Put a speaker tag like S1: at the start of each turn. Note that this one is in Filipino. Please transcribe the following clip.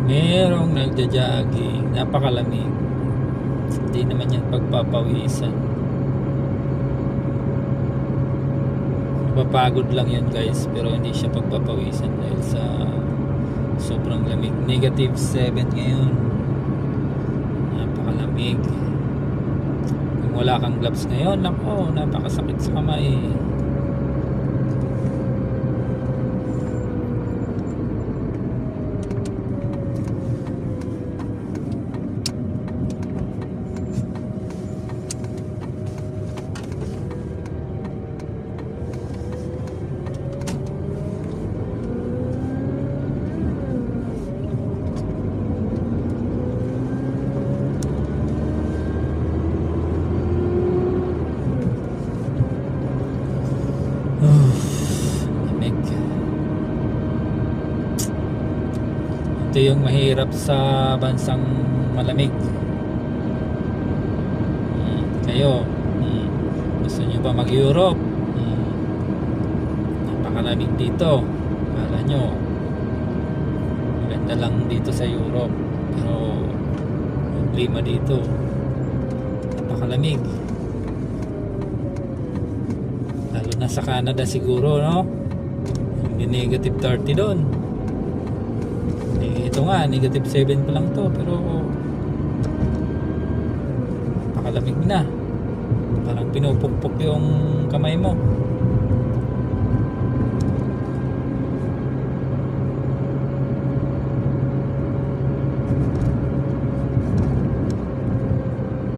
S1: Merong nagja-jogging, napakalamig. Hindi naman yan pagpapawisan. Mapapagod lang yan guys, pero hindi siya pagpapawisan dahil sa sobrang lamig. -7 ngayon. Napakalamig. Kung wala kang gloves ngayon, nako, napakasakit sa kamay. Lamig. Ito yung mahirap sa bansang malamig. Kayo, gusto nyo ba mag-Europe? Napakalamig dito. Kala nyo maganda lang dito sa Europe, pero yung klima dito napakalamig. Lalo na sa Canada siguro, no? Hindi -30 doon. Ito nga, -7 pa lang to, pero napakalamig na. Parang pinupukpok yung kamay mo.